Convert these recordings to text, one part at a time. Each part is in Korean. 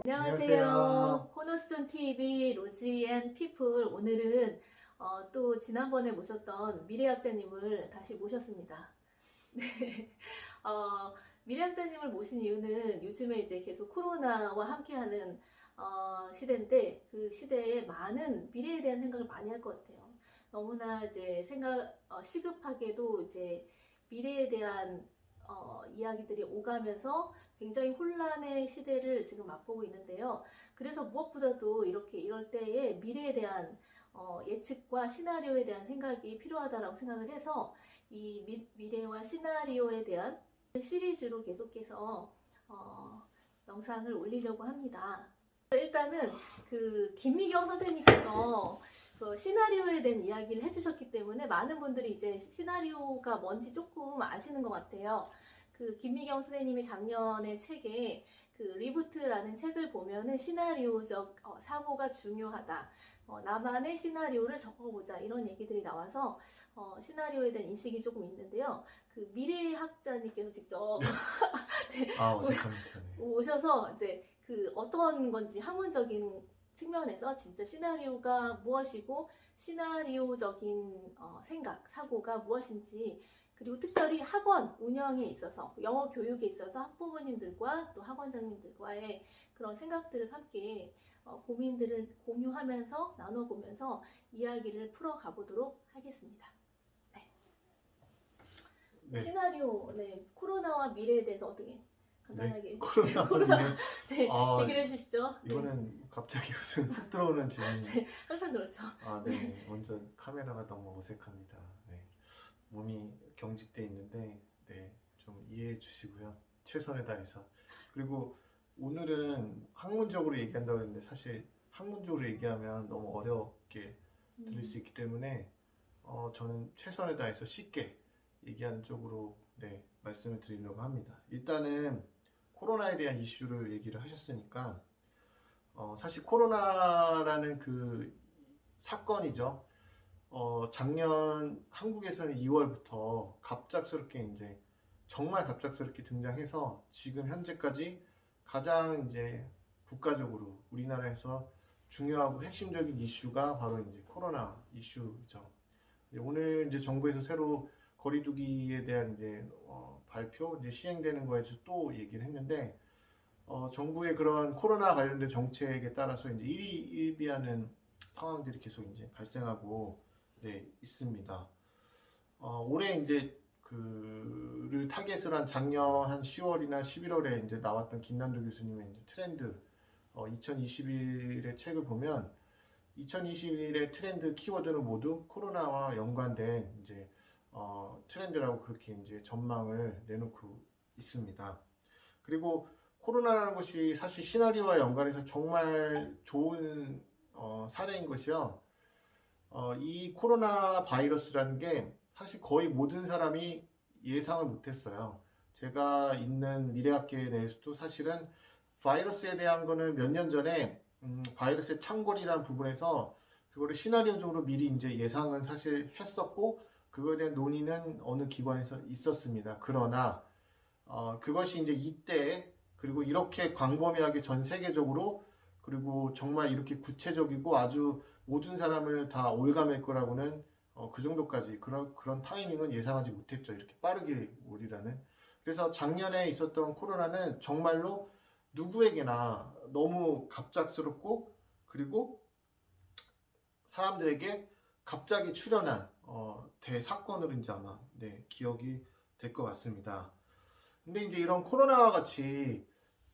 안녕하세요. 안녕하세요. 코너스톤 TV 로지 앤 피플. 오늘은 또 지난번에 모셨던 미래학자님을 다시 모셨습니다. 네. 미래학자님을 모신 이유는 요즘에 이제 계속 코로나와 함께하는 시대인데, 그 시대에 많은 미래에 대한 생각을 많이 할 것 같아요. 너무나 이제 시급하게도 이제 미래에 대한 이야기들이 오가면서 굉장히 혼란의 시대를 지금 맛보고 있는데요. 그래서 무엇보다도 이럴 때에 미래에 대한 예측과 시나리오에 대한 생각이 필요하다라고 생각을 해서 이 미래와 시나리오에 대한 시리즈로 계속해서 영상을 올리려고 합니다. 일단은 그 김미경 선생님께서 그 시나리오에 대한 이야기를 해주셨기 때문에 많은 분들이 이제 시나리오가 뭔지 조금 아시는 것 같아요. 그 김미경 선생님이 작년에 책에 그 리부트라는 책을 보면은 시나리오적 사고가 중요하다. 나만의 시나리오를 적어보자 이런 얘기들이 나와서 시나리오에 대한 인식이 조금 있는데요. 그 미래학자님께서 직접 네, 어색합니다. 네. 오셔서 이제 그 어떤 건지 학문적인 측면에서 진짜 시나리오가 무엇이고 시나리오적인 생각, 사고가 무엇인지, 그리고 특별히 학원 운영에 있어서 영어 교육에 있어서 학부모님들과 또 학원장님들과의 그런 생각들을 함께 고민들을 공유하면서 나눠보면서 이야기를 풀어가 보도록 하겠습니다. 네. 네. 시나리오, 네, 코로나와 미래에 대해서 어떻게 간단하게 코로나 네, 얘기를 해주시죠. 이거는 갑자기 무슨 훅 들어오는 질문. 네, 항상 그렇죠. 네. 먼저 카메라가 너무 어색합니다. 네. 몸이 경직돼 있는데, 네, 좀 이해해 주시고요. 최선을 다해서. 그리고 오늘은 학문적으로 얘기한다고 했는데 사실 학문적으로 얘기하면 너무 어렵게 들릴 수 있기 때문에 저는 최선을 다해서 쉽게 얘기하는 쪽으로, 네, 말씀을 드리려고 합니다. 일단은 코로나에 대한 이슈를 얘기를 하셨으니까 사실 코로나라는 그 사건이죠. 작년 한국에서는 2월부터 갑작스럽게 이제 정말 갑작스럽게 등장해서 지금 현재까지 가장 이제 국가적으로 우리나라에서 중요하고 핵심적인 이슈가 바로 이제 코로나 이슈죠. 오늘 이제 정부에서 새로 거리두기에 대한 이제 발표, 이제 시행되는 거에서 또 얘기를 했는데, 정부의 그런 코로나 관련된 정책에 따라서 이제 일희일비하는 상황들이 계속 이제 발생하고, 네, 있습니다. 올해 이제 그를 타겟을 한 작년 한 10월이나 11월에 이제 나왔던 김난도 교수님의 이제 트렌드, 2021의 책을 보면 2021의 트렌드 키워드는 모두 코로나와 연관된 이제 트렌드라고 그렇게 이제 전망을 내놓고 있습니다. 그리고 코로나라는 것이 사실 시나리오와 연관해서 정말 좋은 사례인 것이요. 이 코로나 바이러스라는 게 사실 거의 모든 사람이 예상을 못했어요. 제가 있는 미래학계에 대해서도 사실은 바이러스에 대한 거는 몇 년 전에 바이러스의 창궐이라는 부분에서 그거를 시나리오적으로 미리 이제 예상은 사실 했었고, 그거에 대한 논의는 어느 기관에서 있었습니다. 그러나 그것이 이제 이때, 그리고 이렇게 광범위하게 전 세계적으로, 그리고 정말 이렇게 구체적이고 아주 모든 사람을 다 올가맬 거라고는 그 정도까지 그런 타이밍은 예상하지 못했죠. 이렇게 빠르게 오리라는. 그래서 작년에 있었던 코로나는 정말로 누구에게나 너무 갑작스럽고, 그리고 사람들에게 갑자기 출현한 대사건으로 이제 아마, 네, 기억이 될 것 같습니다. 근데 이제 이런 코로나와 같이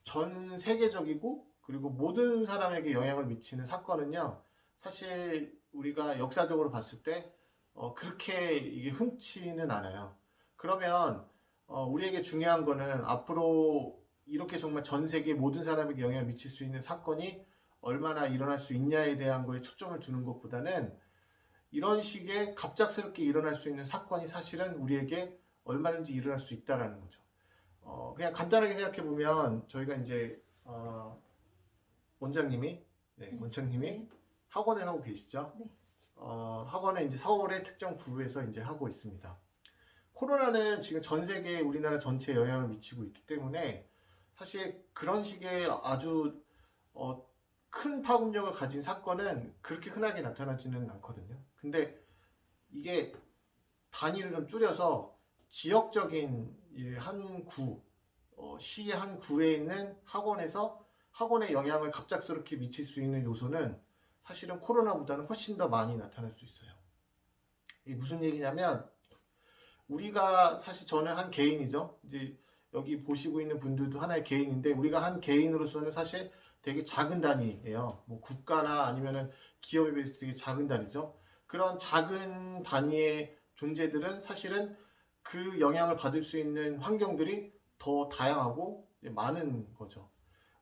전 세계적이고 그리고 모든 사람에게 영향을 미치는 사건은요, 사실 우리가 역사적으로 봤을 때 그렇게 이게 흔치는 않아요. 그러면 우리에게 중요한 거는 앞으로 이렇게 정말 전 세계 모든 사람에게 영향을 미칠 수 있는 사건이 얼마나 일어날 수 있냐에 대한 거에 초점을 두는 것보다는 이런 식의 갑작스럽게 일어날 수 있는 사건이 사실은 우리에게 얼마든지 일어날 수 있다는 거죠. 그냥 간단하게 생각해 보면 저희가 이제 원장님이, 네, 원장님이 네. 학원을 하고 계시죠. 네. 학원은 이제 서울의 특정 부에서 이제 하고 있습니다. 코로나는 지금 전 세계 우리나라 전체에 영향을 미치고 있기 때문에 사실 그런 식의 아주 큰 파급력을 가진 사건은 그렇게 흔하게 나타나지는 않거든요. 근데 이게 단위를 좀 줄여서 지역적인 한 구, 시의 한 구에 있는 학원에서 학원에 영향을 갑작스럽게 미칠 수 있는 요소는 사실은 코로나보다는 훨씬 더 많이 나타날 수 있어요. 이게 무슨 얘기냐면 우리가 사실 저는 한 개인이죠. 이제 여기 보시고 있는 분들도 하나의 개인인데 우리가 한 개인으로서는 사실 되게 작은 단위예요. 뭐 국가나 아니면은 기업에 비해서 되게 작은 단위죠. 그런 작은 단위의 존재들은 사실은 그 영향을 받을 수 있는 환경들이 더 다양하고 많은 거죠.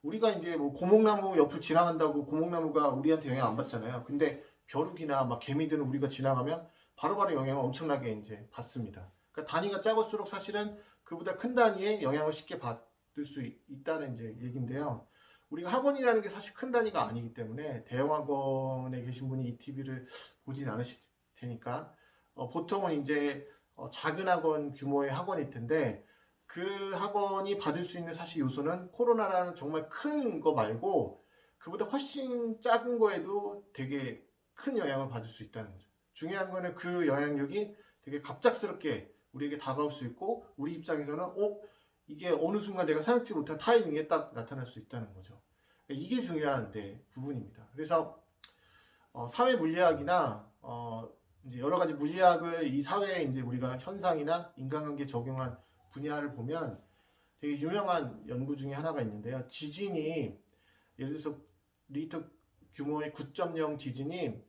우리가 이제 뭐 고목나무 옆을 지나간다고 고목나무가 우리한테 영향 안 받잖아요. 근데 벼룩이나 막 개미들은 우리가 지나가면 바로바로 영향을 엄청나게 이제 받습니다. 그러니까 단위가 작을수록 사실은 그보다 큰 단위의 영향을 쉽게 받을 수 있다는 이제 얘기인데요. 우리가 학원이라는 게 사실 큰 단위가 아니기 때문에 대형 학원에 계신 분이 이 TV를 보진 않으실 테니까 보통은 이제 작은 학원 규모의 학원일 텐데 그 학원이 받을 수 있는 사실 요소는 코로나라는 정말 큰 거 말고 그보다 훨씬 작은 거에도 되게 큰 영향을 받을 수 있다는 거죠. 중요한 거는 그 영향력이 되게 갑작스럽게 우리에게 다가올 수 있고 우리 입장에서는 이게 어느 순간 내가 생각지 못한 타이밍에 딱 나타날 수 있다는 거죠. 이게 중요한 부분입니다. 그래서 사회 물리학이나 이제 여러 가지 물리학을 이 사회에 이제 우리가 현상이나 인간관계 적용한 분야를 보면 되게 유명한 연구 중에 하나가 있는데요. 지진이 예를 들어서 리히터 규모의 9.0 지진이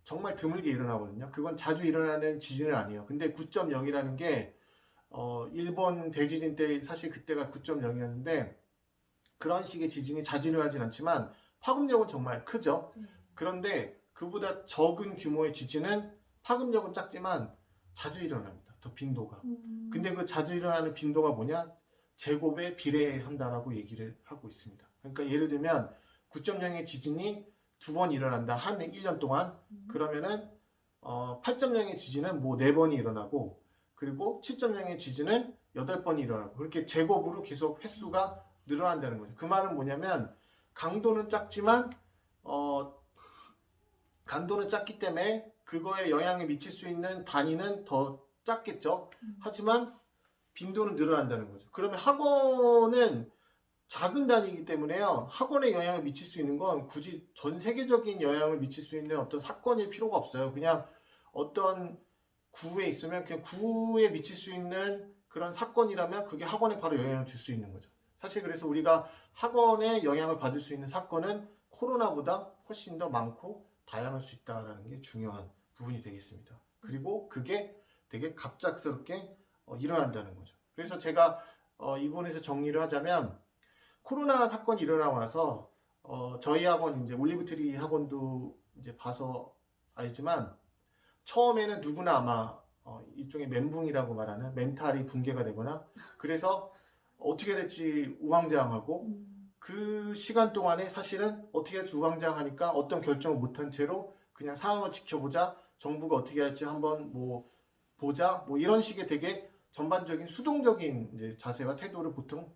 정말 드물게 일어나거든요. 그건 자주 일어나는 지진은 아니에요. 근데 9.0이라는 게 일본 대지진 때 사실 그때가 9.0이었는데 그런 식의 지진이 자주 일어나진 않지만 파급력은 정말 크죠. 그런데 그보다 적은 규모의 지진은 파급력은 작지만 자주 일어납니다. 더 빈도가. 근데 그 자주 일어나는 빈도가 뭐냐? 제곱에 비례한다라고 얘기를 하고 있습니다. 그러니까 예를 들면 9.0의 지진이 2번 일어난다. 한 1년 동안. 그러면은 8.0의 지진은 뭐 4번이 일어나고 그리고 7.0의 지진은 8번이 일어나고 그렇게 제곱으로 계속 횟수가 늘어난다는 거죠. 그 말은 뭐냐면 강도는 작지만 강도는 작기 때문에 그거에 영향을 미칠 수 있는 단위는 더 작겠죠. 하지만 빈도는 늘어난다는 거죠. 그러면 학원은 작은 단위이기 때문에요. 학원에 영향을 미칠 수 있는 건 굳이 전 세계적인 영향을 미칠 수 있는 어떤 사건일 필요가 없어요. 그냥 어떤 구에 있으면 그냥 구에 미칠 수 있는 그런 사건이라면 그게 학원에 바로 영향을 줄 수 있는 거죠. 사실 그래서 우리가 학원에 영향을 받을 수 있는 사건은 코로나보다 훨씬 더 많고 다양할 수 있다는 게 중요한 부분이 되겠습니다. 그리고 그게 되게 갑작스럽게 일어난다는 거죠. 그래서 제가 이 부분에서 정리를 하자면 코로나 사건이 일어나고 나서 저희 학원 이제 올리브트리 학원도 이제 봐서 알지만 처음에는 누구나 아마 일종의 멘붕이라고 말하는 멘탈이 붕괴가 되거나 그래서 어떻게 될지 우왕좌왕하고 그 시간 동안에 사실은 어떻게 할지 우왕좌왕하니까 어떤 결정을 못한 채로 그냥 상황을 지켜보자 정부가 어떻게 할지 한번 뭐 보자 뭐 이런 식의 되게 전반적인 수동적인 이제 자세와 태도를 보통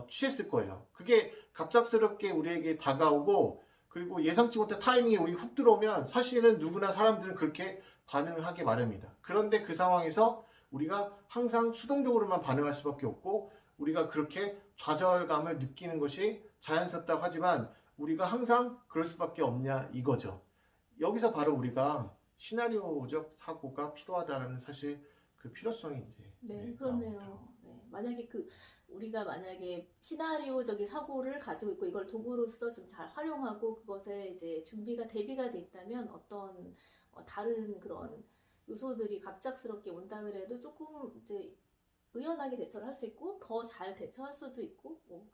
취했을 거예요. 그게 갑작스럽게 우리에게 다가오고 그리고 예상치 못한 타이밍에 우리 훅 들어오면 사실은 누구나 사람들은 그렇게 반응을 하게 마련입니다. 그런데 그 상황에서 우리가 항상 수동적으로만 반응할 수밖에 없고 우리가 그렇게 좌절감을 느끼는 것이 자연스럽다고 하지만 우리가 항상 그럴 수밖에 없냐 이거죠. 여기서 바로 우리가 시나리오적 사고가 필요하다는 사실 그 필요성이 이제 네, 그렇네요. 네, 만약에 우리가 만약에 시나리오적인 사고를 가지고 있고 이걸 도구로서 좀 잘 활용하고 그것에 이제 준비가 대비가 돼 있다면 어떤 다른 그런 요소들이 갑작스럽게 온다 그래도 조금 이제 의연하게 대처를 할 수 있고 더 잘 대처할 수도 있고 뭐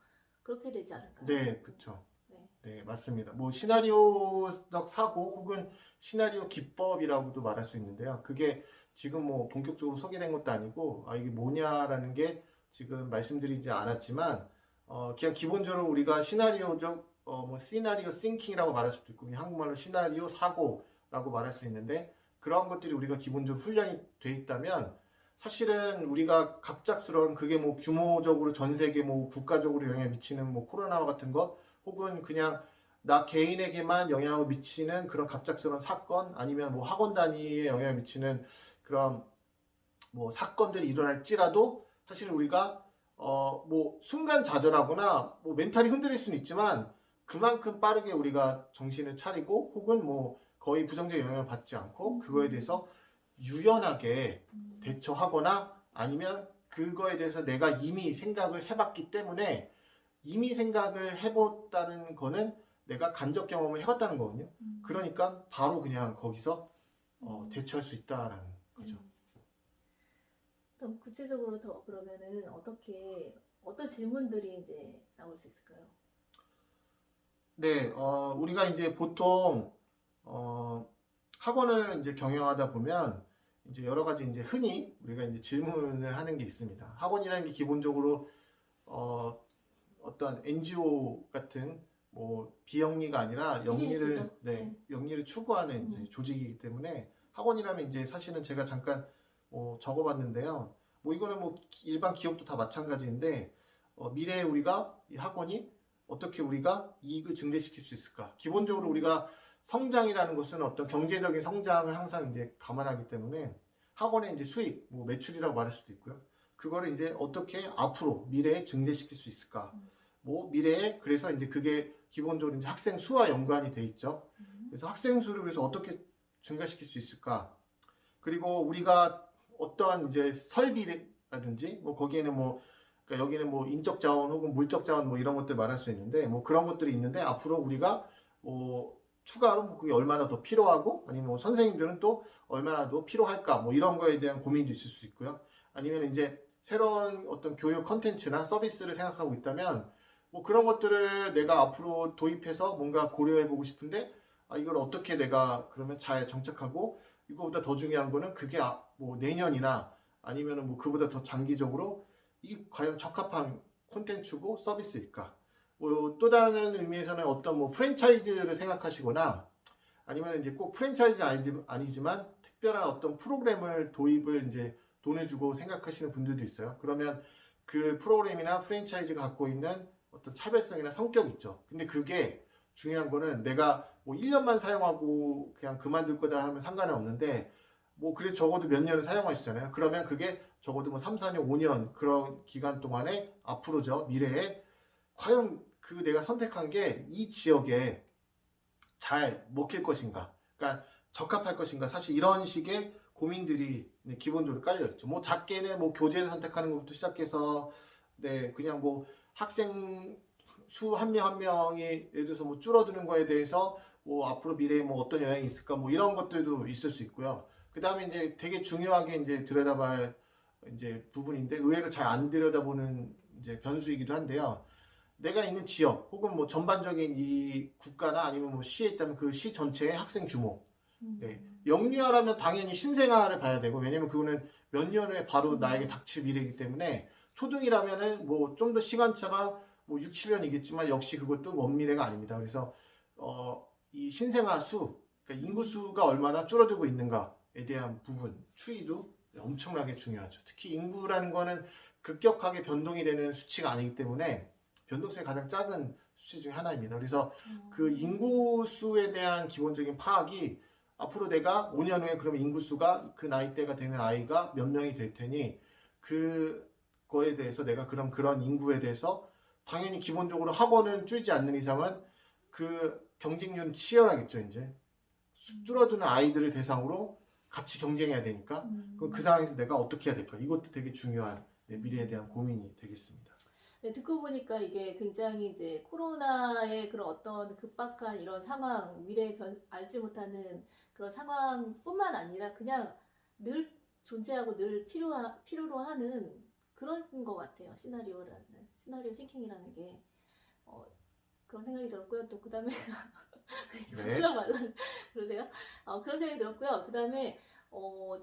그렇게 되지 않을까요? 네, 그렇죠. 네. 네, 맞습니다. 뭐 시나리오적 사고 혹은 시나리오 기법이라고도 말할 수 있는데요. 그게 지금 뭐 본격적으로 소개된 것도 아니고 이게 뭐냐라는 게 지금 말씀드리지 않았지만 그냥 기본적으로 우리가 시나리오적 뭐 시나리오 싱킹이라고 말할 수도 있고 그냥 한국말로 시나리오 사고라고 말할 수 있는데 그러한 것들이 우리가 기본적으로 훈련이 돼 있다면 사실은 우리가 갑작스러운 그게 뭐 규모적으로 전 세계 뭐 국가적으로 영향을 미치는 뭐 코로나와 같은 것 혹은 그냥 나 개인에게만 영향을 미치는 그런 갑작스러운 사건, 아니면 뭐 학원 단위에 영향을 미치는 그런 뭐 사건들이 일어날지라도 사실 우리가 뭐 순간 좌절하거나 뭐 멘탈이 흔들릴 수는 있지만 그만큼 빠르게 우리가 정신을 차리고 혹은 뭐 거의 부정적 영향을 받지 않고 그거에 대해서 유연하게 대처하거나 아니면 그거에 대해서 내가 이미 생각을 해봤기 때문에 이미 생각을 해봤다는 거는 내가 간접 경험을 해봤다는 거거든요. 그러니까 바로 그냥 거기서 대처할 수 있다라는 거죠. 좀 구체적으로 더 그러면은 어떤 질문들이 이제 나올 수 있을까요? 네, 우리가 이제 보통 학원을 이제 경영하다 보면 이제 여러 가지 이제 흔히 우리가 이제 질문을 하는 게 있습니다. 학원이라는 게 기본적으로 어떤 NGO 같은 뭐 비영리가 아니라 비즈니스죠. 네. 영리를 추구하는 이제 조직이기 때문에 학원이라면 이제 사실은 제가 잠깐 적어봤는데요. 뭐 이거는 뭐 일반 기업도 다 마찬가지인데 미래에 우리가 이 학원이 어떻게 우리가 이익을 증대시킬 수 있을까? 기본적으로 우리가 성장이라는 것은 어떤 경제적인 성장을 항상 이제 감안하기 때문에 학원의 이제 수익, 뭐 매출이라고 말할 수도 있고요. 그거를 이제 어떻게 앞으로 미래에 증대시킬 수 있을까? 뭐 미래에 그래서 이제 그게 기본적으로 이제 학생 수와 연관이 돼 있죠. 그래서 학생 수를 그래서 어떻게 증가시킬 수 있을까? 그리고 우리가 어떠한 이제 설비라든지 뭐 거기에는 뭐 그러니까 여기는 뭐 인적 자원 혹은 물적 자원 뭐 이런 것들 말할 수 있는데 뭐 그런 것들이 있는데 앞으로 우리가 뭐 추가로 뭐 그게 얼마나 더 필요하고 아니면 뭐 선생님들은 또 얼마나 더 필요할까 뭐 이런 거에 대한 고민도 있을 수 있고요. 아니면 이제 새로운 어떤 교육 컨텐츠나 서비스를 생각하고 있다면 뭐 그런 것들을 내가 앞으로 도입해서 뭔가 고려해 보고 싶은데 이걸 어떻게 내가 그러면 잘 정착하고 이거보다 더 중요한 거는 그게 뭐 내년이나 아니면은 뭐 그보다 더 장기적으로 이 과연 적합한 콘텐츠고 서비스일까? 뭐 또 다른 의미에서는 어떤 뭐 프랜차이즈를 생각하시거나 아니면 이제 꼭 프랜차이즈 아니지만 특별한 어떤 프로그램을 도입을 이제 돈을 주고 생각하시는 분들도 있어요. 그러면 그 프로그램이나 프랜차이즈가 갖고 있는 어떤 차별성이나 성격이 있죠. 근데 그게 중요한 거는 내가 뭐 1년만 사용하고 그냥 그만둘 거다 하면 상관은 없는데 뭐 그래 적어도 몇 년을 사용하시잖아요. 그러면 그게 적어도 뭐 3, 4년, 5년 그런 기간 동안에 앞으로죠. 미래에 과연 그 내가 선택한 게 이 지역에 잘 먹힐 것인가? 그러니까 적합할 것인가? 사실 이런 식의 고민들이 기본적으로 깔려 있죠. 뭐 작게는 뭐 교재를 선택하는 것부터 시작해서 네 그냥 뭐 학생 수 한 명 한 명이 예를 들어서 뭐 줄어드는 거에 대해서 뭐 앞으로 미래에 뭐 어떤 영향이 있을까 뭐 이런 것들도 있을 수 있고요. 그 다음에 이제 되게 중요하게 이제 들여다봐야 이제 부분인데 의외로 잘 안 들여다보는 이제 변수이기도 한데요. 내가 있는 지역 혹은 뭐 전반적인 이 국가나 아니면 뭐 시에 있다면 그 시 전체의 학생 규모. 네. 영유아라면 당연히 신생아를 봐야 되고 왜냐면 그거는 몇 년 후에 바로 나에게 닥칠 미래이기 때문에 초등이라면은 뭐 좀 더 시간차가 뭐 6, 7년이겠지만 역시 그것도 먼 미래가 아닙니다. 그래서 이 신생아 수, 그러니까 인구 수가 얼마나 줄어들고 있는가에 대한 부분 추이도 엄청나게 중요하죠. 특히 인구라는 거는 급격하게 변동이 되는 수치가 아니기 때문에 변동성이 가장 작은 수치 중에 하나입니다. 그래서 그 인구수에 대한 기본적인 파악이 앞으로 내가 5년 후에 그러면 인구수가 그 나이대가 되는 아이가 몇 명이 될 테니 그거에 대해서 내가 그런 인구에 대해서 당연히 기본적으로 학원은 줄지 않는 이상은 그 경쟁률은 치열하겠죠. 이제 줄어드는 아이들을 대상으로 같이 경쟁해야 되니까 그럼 그 상황에서 내가 어떻게 해야 될까? 이것도 되게 중요한 미래에 대한 고민이 되겠습니다. 네, 듣고 보니까 이게 굉장히 이제 코로나의 그런 어떤 급박한 이런 상황, 알지 못하는 그런 상황뿐만 아니라 그냥 늘 존재하고 늘 필요로 하는 그런 것 같아요. 시나리오 싱킹이라는 게 그런 생각이 들었고요. 또 그다음에 무슨 말라 그러세요? 그런 생각이 들었고요. 그다음에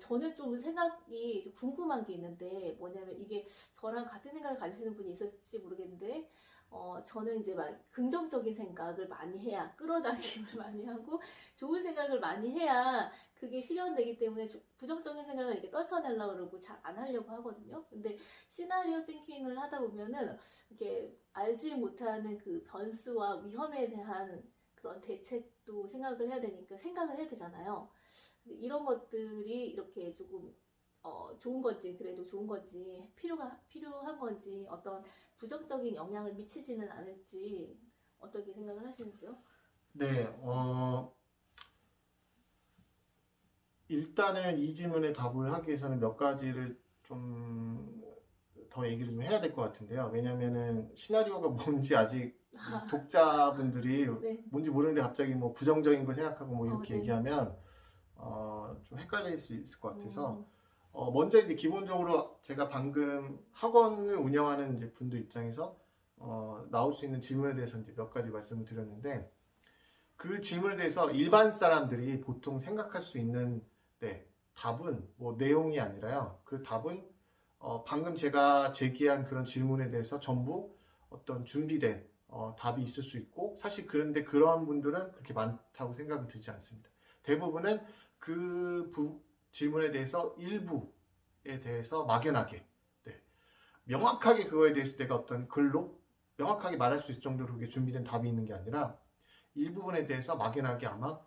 저는 좀 생각이 좀 궁금한 게 있는데 뭐냐면 이게 저랑 같은 생각을 가지시는 분이 있을지 모르겠는데 저는 이제 막 긍정적인 생각을 많이 해야, 끌어당김을 많이 하고 좋은 생각을 많이 해야 그게 실현되기 때문에 부정적인 생각을 이렇게 떨쳐내려고 그러고 잘 안 하려고 하거든요. 근데 시나리오 띵킹을 하다 보면은 이렇게 알지 못하는 그 변수와 위험에 대한 그런 대책도 생각을 해야 되니까 생각을 해야 되잖아요. 근데 이런 것들이 이렇게 조금 좋은 건지, 그래도 좋은 건지, 필요한 건지, 어떤 부정적인 영향을 미치지는 않을지 어떻게 생각을 하시는지요? 네, 일단은 이 질문에 답을 하기 위해서는 몇 가지를 좀 더 얘기를 좀 해야 될 것 같은데요. 왜냐면은 시나리오가 뭔지 아직 이 독자분들이 네. 뭔지 모르는데 갑자기 뭐 부정적인 걸 생각하고 뭐 이렇게 네. 얘기하면 좀 헷갈릴 수 있을 것 같아서 음, 먼저 이제 기본적으로 제가 방금 학원을 운영하는 이제 분들 입장에서 나올 수 있는 질문에 대해서 이제 몇 가지 말씀을 드렸는데 그 질문에 대해서 일반 사람들이 보통 생각할 수 있는 네, 답은 뭐 내용이 아니라요. 그 답은 방금 제가 제기한 그런 질문에 대해서 전부 어떤 준비된 답이 있을 수 있고 사실 그런데 그런 분들은 그렇게 많다고 생각이 들지 않습니다. 대부분은 질문에 대해서 일부에 대해서 막연하게 네, 명확하게 그거에 대해서 내가 어떤 글로 명확하게 말할 수 있을 정도로 그게 준비된 답이 있는 게 아니라 일부분에 대해서 막연하게 아마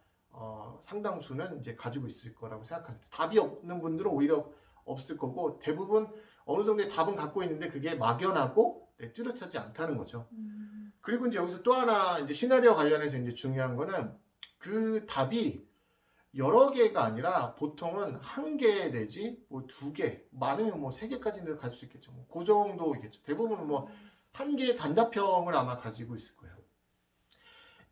상당수는 이제 가지고 있을 거라고 생각합니다. 답이 없는 분들은 오히려 없을 거고 대부분 어느 정도의 답은 갖고 있는데 그게 막연하고 네, 뚜렷하지 않다는 거죠. 그리고 이제 여기서 또 하나 이제 시나리오 관련해서 이제 중요한 거는 그 답이 여러 개가 아니라 보통은 한 개 내지 뭐 두 개, 많으면 뭐 세 개까지는 갈 수 있겠죠. 뭐그 정도겠죠. 대부분은 뭐 한 개의 단답형을 아마 가지고 있을 거예요.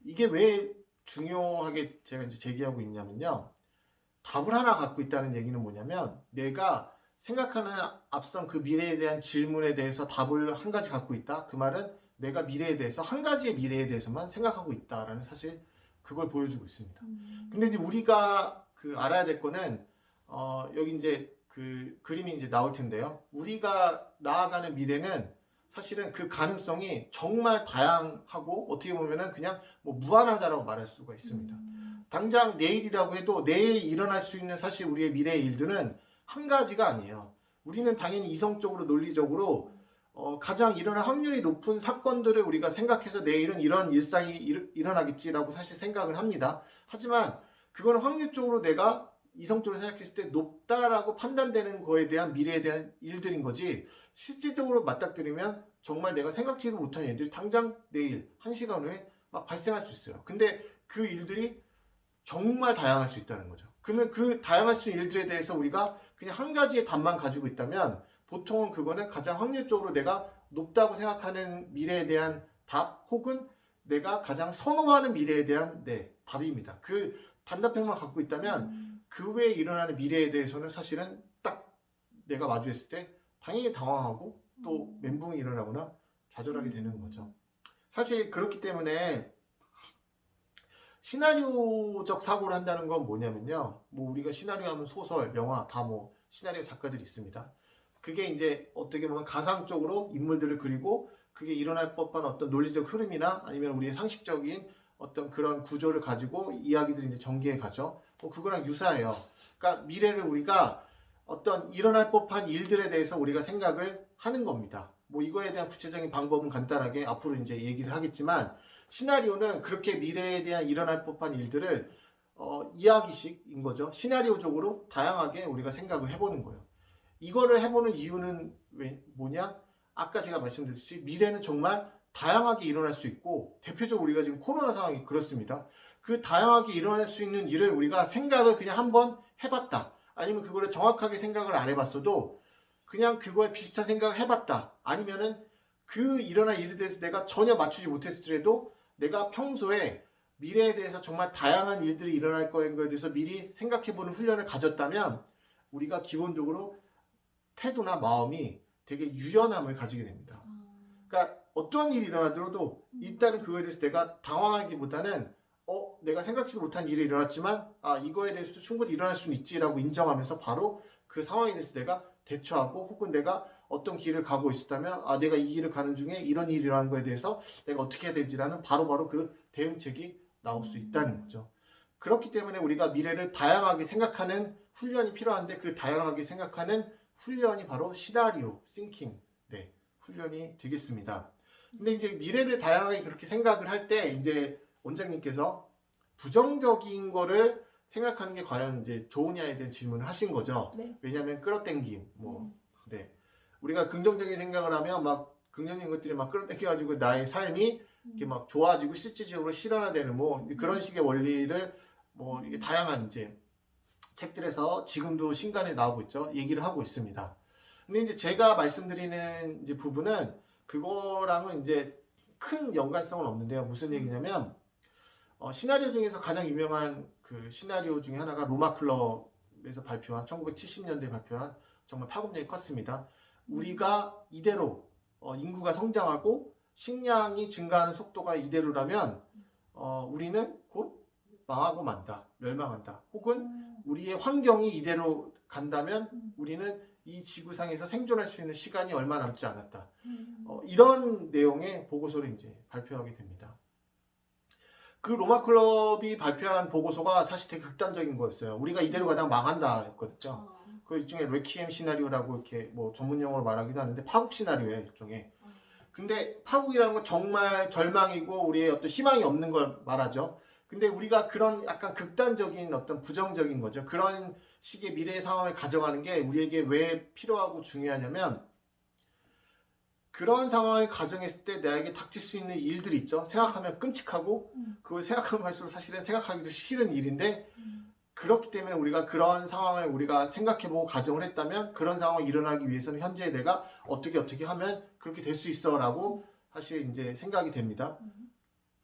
이게 왜 중요하게 제가 이제 제기하고 있냐면요. 답을 하나 갖고 있다는 얘기는 뭐냐면 내가 생각하는 앞선 그 미래에 대한 질문에 대해서 답을 한 가지 갖고 있다. 그 말은 내가 미래에 대해서 한 가지의 미래에 대해서만 생각하고 있다라는 사실 그걸 보여주고 있습니다. 근데 이제 우리가 그 알아야 될 거는 여기 이제 그 그림이 이제 나올 텐데요. 우리가 나아가는 미래는 사실은 그 가능성이 정말 다양하고 어떻게 보면은 그냥 뭐 무한하다라고 말할 수가 있습니다. 당장 내일이라고 해도 내일 일어날 수 있는 사실 우리의 미래의 일들은 한 가지가 아니에요. 우리는 당연히 이성적으로 논리적으로 가장 일어날 확률이 높은 사건들을 우리가 생각해서 내일은 이런 일상이 일어나겠지라고 사실 생각을 합니다. 하지만 그거는 확률적으로 내가 이성적으로 생각했을 때 높다라고 판단되는 거에 대한 미래에 대한 일들인 거지 실질적으로 맞닥뜨리면 정말 내가 생각지도 못한 일들이 당장 내일 1시간 후에 막 발생할 수 있어요. 근데 그 일들이 정말 다양할 수 있다는 거죠. 그러면 그 다양할 수 있는 일들에 대해서 우리가 그냥 한 가지의 답만 가지고 있다면 보통은 그거는 가장 확률적으로 내가 높다고 생각하는 미래에 대한 답 혹은 내가 가장 선호하는 미래에 대한 답입니다. 그 단답형만 갖고 있다면 그 외에 일어나는 미래에 대해서는 사실은 딱 내가 마주했을 때 당연히 당황하고 또 멘붕이 일어나거나 좌절하게 되는 거죠. 사실 그렇기 때문에 시나리오적 사고를 한다는 건 뭐냐면요. 뭐 우리가 시나리오 하면 소설, 영화 다 뭐 시나리오 작가들이 있습니다. 그게 이제 어떻게 보면 가상적으로 인물들을 그리고 그게 일어날 법한 어떤 논리적 흐름이나 아니면 우리의 상식적인 어떤 그런 구조를 가지고 이야기들이 이제 전개해 가죠. 뭐 그거랑 유사해요. 그러니까 미래를 우리가 어떤 일어날 법한 일들에 대해서 우리가 생각을 하는 겁니다. 뭐 이거에 대한 구체적인 방법은 간단하게 앞으로 이제 얘기를 하겠지만 시나리오는 그렇게 미래에 대한 일어날 법한 일들을 이야기식인 거죠. 시나리오적으로 다양하게 우리가 생각을 해보는 거예요. 이거를 해보는 이유는 뭐냐? 아까 제가 말씀드렸듯이 미래는 정말 다양하게 일어날 수 있고 대표적으로 우리가 지금 코로나 상황이 그렇습니다. 그 다양하게 일어날 수 있는 일을 우리가 생각을 그냥 한번 해봤다. 아니면 그거를 정확하게 생각을 안 해봤어도 그냥 그거에 비슷한 생각을 해봤다. 아니면은 그 일어날 일에 대해서 내가 전혀 맞추지 못했더라도 내가 평소에 미래에 대해서 정말 다양한 일들이 일어날 거에 대해서 미리 생각해보는 훈련을 가졌다면 우리가 기본적으로 태도나 마음이 되게 유연함을 가지게 됩니다. 그러니까 어떠한 일이 일어나더라도 일단은 그거에 대해서 내가 당황하기보다는 내가 생각지도 못한 일이 일어났지만 이거에 대해서도 충분히 일어날 수는 있지라고 인정하면서 바로 그 상황에 대해서 내가 대처하고 혹은 내가 어떤 길을 가고 있었다면 내가 이 길을 가는 중에 이런 일이 일어나는 거에 대해서 내가 어떻게 해야 되지라는 바로바로 그 대응책이 나올 수 있다는 거죠. 그렇기 때문에 우리가 미래를 다양하게 생각하는 훈련이 필요한데 그 다양하게 생각하는 훈련이 바로 시나리오 싱킹 훈련이 되겠습니다. 근데 이제 미래를 다양하게 그렇게 생각을 할 때 이제 원장님께서 부정적인 거를 생각하는 게 과연 이제 좋으냐에 대한 질문을 하신 거죠. 네. 왜냐하면 끌어당김 우리가 긍정적인 생각을 하면 막 긍정적인 것들이 막 끌어당겨가지고 나의 삶이 이렇게 막 좋아지고 실질적으로 실현화되는 뭐 그런 식의 원리를 뭐 이게 다양한 이제 책들에서 지금도 신간에 나오고 있죠. 얘기를 하고 있습니다. 근데 이제 제가 말씀드리는 이제 부분은 그거랑은 이제 큰 연관성은 없는데요. 무슨 얘기냐면 시나리오 중에서 가장 유명한 그 시나리오 중에 하나가 로마 클럽에서 발표한 1970년대에 발표한 정말 파급력이 컸습니다. 우리가 이대로 인구가 성장하고 식량이 증가하는 속도가 이대로라면 우리는 곧 망하고 만다, 멸망한다. 혹은 우리의 환경이 이대로 간다면 우리는 이 지구상에서 생존할 수 있는 시간이 얼마 남지 않았다. 이런 내용의 보고서를 이제 발표하게 됩니다. 그 로마 클럽이 발표한 보고서가 사실 되게 극단적인 거였어요. 우리가 이대로 가다가 망한다 했거든요. 그 일종의 레퀴엠 시나리오라고 이렇게 뭐 전문 용어로 말하기도 하는데 파국 시나리오예요, 일종의. 근데 파국이라는 건 정말 절망이고 우리의 어떤 희망이 없는 걸 말하죠. 근데 우리가 그런 약간 극단적인 어떤 부정적인 거죠. 그런 식의 미래의 상황을 가정하는 게 우리에게 왜 필요하고 중요하냐면 그런 상황을 가정했을 때 나에게 닥칠 수 있는 일들이 있죠. 생각하면 끔찍하고 그걸 생각하면 할수록 사실은 생각하기도 싫은 일인데 그렇기 때문에 우리가 그런 상황을 우리가 생각해보고 가정을 했다면 그런 상황이 일어나기 위해서는 현재 내가 어떻게 하면 그렇게 될 수 있어 라고 사실 이제 생각이 됩니다.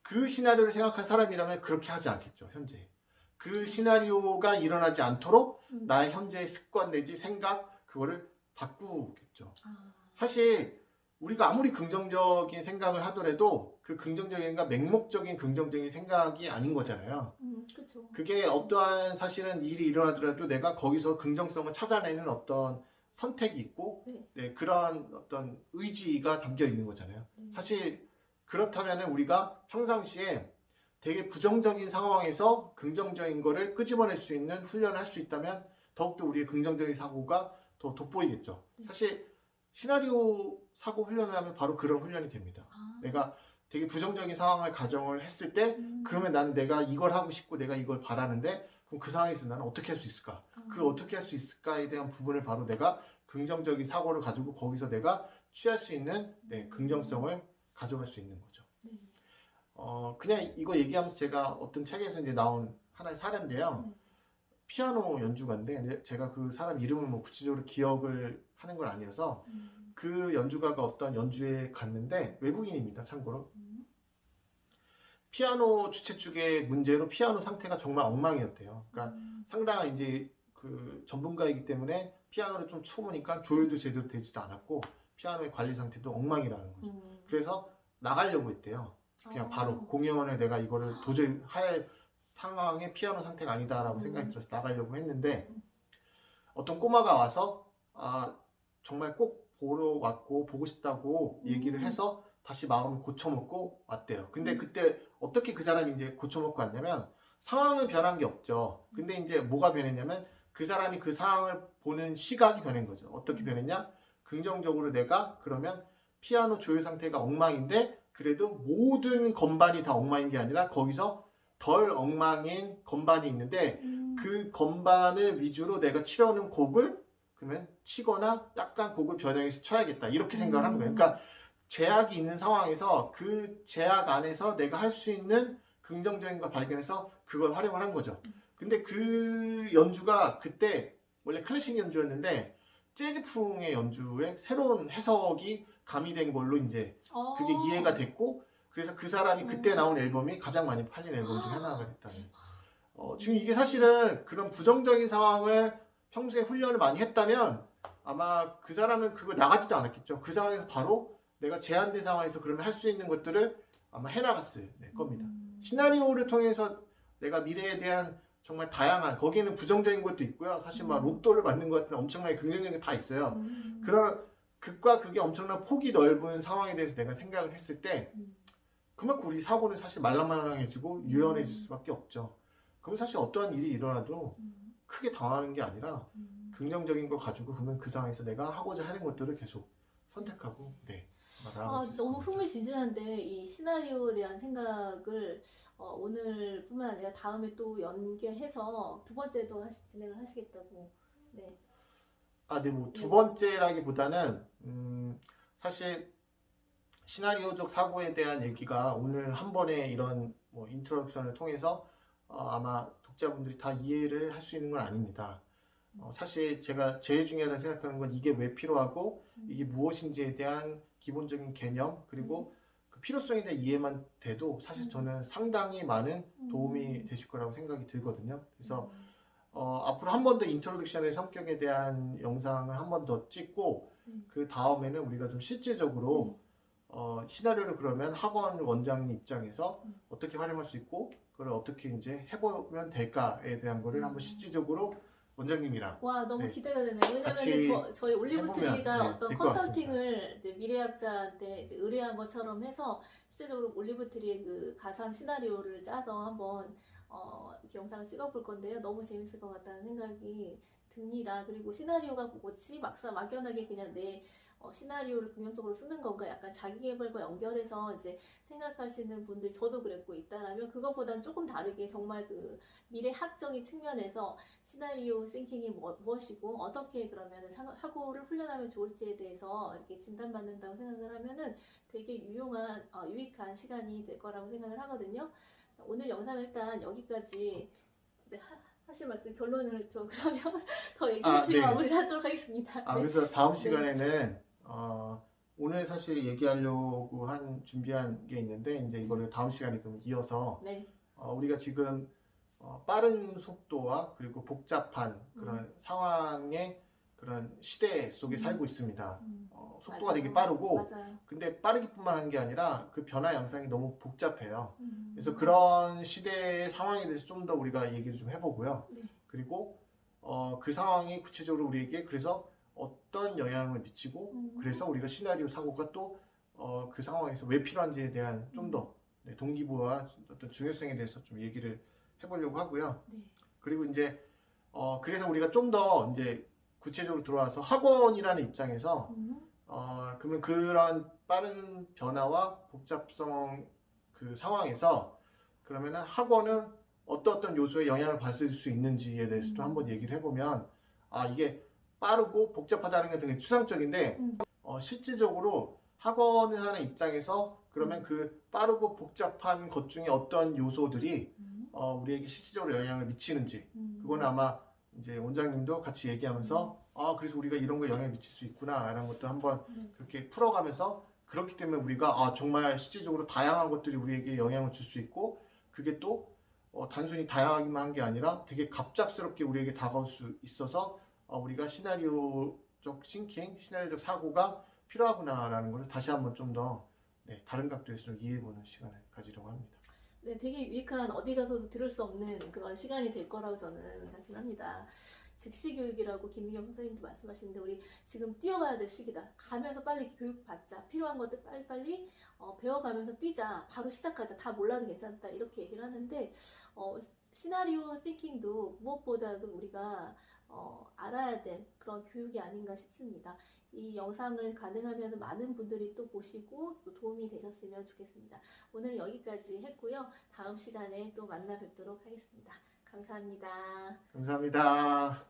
그 시나리오를 생각한 사람이라면 그렇게 하지 않겠죠. 현재 그 시나리오가 일어나지 않도록 나의 현재의 습관 내지 생각 그거를 바꾸겠죠. 사실 우리가 아무리 긍정적인 생각을 하더라도 그 긍정적인가 맹목적인 긍정적인 생각이 아닌 거잖아요. 그쵸. 그게 어떠한 사실은 일이 일어나더라도 내가 거기서 긍정성을 찾아내는 어떤 선택이 있고 그런 어떤 의지가 담겨 있는 거잖아요. 사실 그렇다면 우리가 평상시에 되게 부정적인 상황에서 긍정적인 거를 끄집어낼 수 있는 훈련을 할 수 있다면 더욱더 우리의 긍정적인 사고가 더 돋보이겠죠. 사실 시나리오 사고 훈련을 하면 바로 그런 훈련이 됩니다. 내가 되게 부정적인 상황을 가정을 했을 때 그러면 나는 내가 이걸 하고 싶고 내가 이걸 바라는데 그럼 그 상황에서 나는 어떻게 할 수 있을까? 그 어떻게 할 수 있을까에 대한 부분을 바로 내가 긍정적인 사고를 가지고 거기서 내가 취할 수 있는 긍정성을 가져갈 수 있는 거죠. 그냥 이거 얘기하면서 제가 어떤 책에서 이제 나온 하나의 사례인데요. 피아노 연주가인데 제가 그 사람 이름을 뭐 구체적으로 기억을 하는 건 아니어서 그 연주가가 어떤 연주에 갔는데 외국인입니다. 참고로 피아노 주최 측의 문제로 피아노 상태가 정말 엉망이었대요. 그러니까 상당한 이제 그 전문가이기 때문에 피아노를 좀 쳐보니까 조율도 제대로 되지도 않았고 피아노의 관리 상태도 엉망이라는 거죠. 그래서 나가려고 했대요. 그냥 바로 공연을 내가 이거를 도저히 할 상황의 피아노 상태가 아니다라고 생각이 들어서 나가려고 했는데 어떤 꼬마가 와서 정말 꼭 보러 왔고 보고 싶다고 얘기를 해서 다시 마음을 고쳐먹고 왔대요. 근데 그때 어떻게 그 사람이 이제 고쳐먹고 왔냐면 상황은 변한 게 없죠. 근데 이제 뭐가 변했냐면 그 사람이 그 상황을 보는 시각이 변한 거죠. 어떻게 변했냐? 긍정적으로 내가 그러면 피아노 조율 상태가 엉망인데 그래도 모든 건반이 다 엉망인 게 아니라 거기서 덜 엉망인 건반이 있는데 그 건반을 위주로 내가 치려는 곡을 그러면 치거나 약간 곡을 변형해서 쳐야겠다 이렇게 생각을 한 거예요. 그러니까 제약이 있는 상황에서 그 제약 안에서 내가 할 수 있는 긍정적인 걸 발견해서 그걸 활용을 한 거죠. 근데 그 연주가 그때 원래 클래식 연주였는데 재즈풍의 연주에 새로운 해석이 가미된 걸로 이제 그게 이해가 됐고 그래서 그 사람이 그때 나온 앨범이 가장 많이 팔린 앨범 중에 하나가 됐다는 지금 이게 사실은 그런 부정적인 상황을 평소에 훈련을 많이 했다면 아마 그 사람은 그거 나가지도 않았겠죠. 그 상황에서 바로 내가 제한된 상황에서 그러면 할 수 있는 것들을 아마 해나갔을 겁니다. 시나리오를 통해서 내가 미래에 대한 정말 다양한 거기에는 부정적인 것도 있고요. 사실 막 로또를 받는 것 같은 엄청나게 긍정적인 게 다 있어요. 그런 극과 극이 엄청난 폭이 넓은 상황에 대해서 내가 생각을 했을 때 그만큼 우리 사고는 사실 말랑말랑해지고 유연해질 수밖에 없죠. 그럼 사실 어떠한 일이 일어나도 크게 당하는 게 아니라 긍정적인 걸 가지고 그러면 그 상황에서 내가 하고자 하는 것들을 계속 선택하고 나아갈 수 있을 너무 것 같아요. 흥미진진한데 이 시나리오에 대한 생각을 오늘뿐만 아니라 다음에 또 연계해서 두 번째도 진행을 하시겠다고. 네. 뭐 두 번째라기보다는 사실 시나리오적 사고에 대한 얘기가 오늘 한 번에 이런 뭐 인트로덕션을 통해서 아마 독자분들이 다 이해를 할 수 있는 건 아닙니다. 사실 제가 제일 중요하다고 생각하는 건 이게 왜 필요하고 이게 무엇인지에 대한 기본적인 개념 그리고 그 필요성에 대한 이해만 돼도 사실 저는 상당히 많은 도움이 되실 거라고 생각이 들거든요. 그래서 앞으로 한 번 더 인트로덕션의 성격에 대한 영상을 한 번 더 찍고 그 다음에는 우리가 좀 실제적으로 시나리오를 그러면 학원 원장님 입장에서 어떻게 활용할 수 있고 그걸 어떻게 이제 해보면 될까에 대한 거를 한번 실질적으로 원장님이랑 와 너무 네. 기대가 되네요. 같이 왜냐면 저희 올리브트리가 해보면, 어떤 될것 컨설팅을 이제 미래학자한테 이제 의뢰한 것처럼 해서 실제적으로 올리브트리의 그 가상 시나리오를 짜서 한번 이렇게 영상을 찍어볼 건데요. 너무 재밌을 것 같다는 생각이 듭니다. 그리고 시나리오가 뭐지? 막연하게 그냥 내 시나리오를 긍정적으로 쓰는 건가 약간 자기계발과 연결해서 이제 생각하시는 분들이 저도 그랬고 있다라면 그것보다는 조금 다르게 정말 그 미래학적인 측면에서 시나리오 싱킹이 무엇이고 어떻게 그러면 사고를 훈련하면 좋을지에 대해서 이렇게 진단받는다고 생각을 하면은 되게 유익한 시간이 될 거라고 생각을 하거든요. 오늘 영상 일단 여기까지 하실 말씀 결론을 좀 그러면 더 얘기하시고 네. 마무리를 하도록 하겠습니다. 네. 그래서 다음 시간에는 오늘 사실 얘기하려고 준비한 게 있는데 이제 이거를 다음 시간에 그럼 이어서 네. 우리가 지금 빠른 속도와 그리고 복잡한 그런 상황의 그런 시대 속에 살고 있습니다. 속도가 맞아요. 되게 빠르고 맞아요. 근데 빠르기뿐만 한 게 아니라 그 변화 양상이 너무 복잡해요. 그래서 그런 시대의 상황에 대해서 좀 더 우리가 얘기를 좀 해보고요. 네. 그리고 그 상황이 구체적으로 우리에게 그래서 어떤 영향을 미치고 그래서 우리가 시나리오 사고가 또 그 상황에서 왜 필요한지에 대한 좀 더 동기부여와 어떤 중요성에 대해서 좀 얘기를 해보려고 하고요. 네. 그리고 이제 그래서 우리가 좀 더 이제 구체적으로 들어와서 학원이라는 입장에서 그러면 그런 빠른 변화와 복잡성 그 상황에서 그러면은 학원은 어떤 요소에 영향을 받을 수 있는지에 대해서도 한번 얘기를 해보면 이게 빠르고 복잡하다는 게 되게 추상적인데 실질적으로 학원을 하는 입장에서 그러면 그 빠르고 복잡한 것 중에 어떤 요소들이 우리에게 실질적으로 영향을 미치는지 그거는 아마 이제 원장님도 같이 얘기하면서 그래서 우리가 이런 거 영향을 미칠 수 있구나 라는 것도 한번 그렇게 풀어가면서 그렇기 때문에 우리가 정말 실질적으로 다양한 것들이 우리에게 영향을 줄 수 있고 그게 또 단순히 다양하기만 한 게 아니라 되게 갑작스럽게 우리에게 다가올 수 있어서 우리가 시나리오적 싱킹, 시나리오적 사고가 필요하구나라는 것을 다시 한번 좀 더 다른 각도에서 좀 이해해보는 시간을 가지려고 합니다. 네, 되게 유익한 어디 가서도 들을 수 없는 그런 시간이 될 거라고 저는 자신합니다. 즉시 교육이라고 김미경 선생님도 말씀하시는데 우리 지금 뛰어가야 될 시기다. 가면서 빨리 교육 받자. 필요한 것들 빨리빨리 배워가면서 뛰자. 바로 시작하자. 다 몰라도 괜찮다. 이렇게 얘기를 하는데 시나리오 싱킹도 무엇보다도 우리가 알아야 될 그런 교육이 아닌가 싶습니다. 이 영상을 가능하면 많은 분들이 또 보시고 또 도움이 되셨으면 좋겠습니다. 오늘 여기까지 했고요. 다음 시간에 또 만나 뵙도록 하겠습니다. 감사합니다. 감사합니다.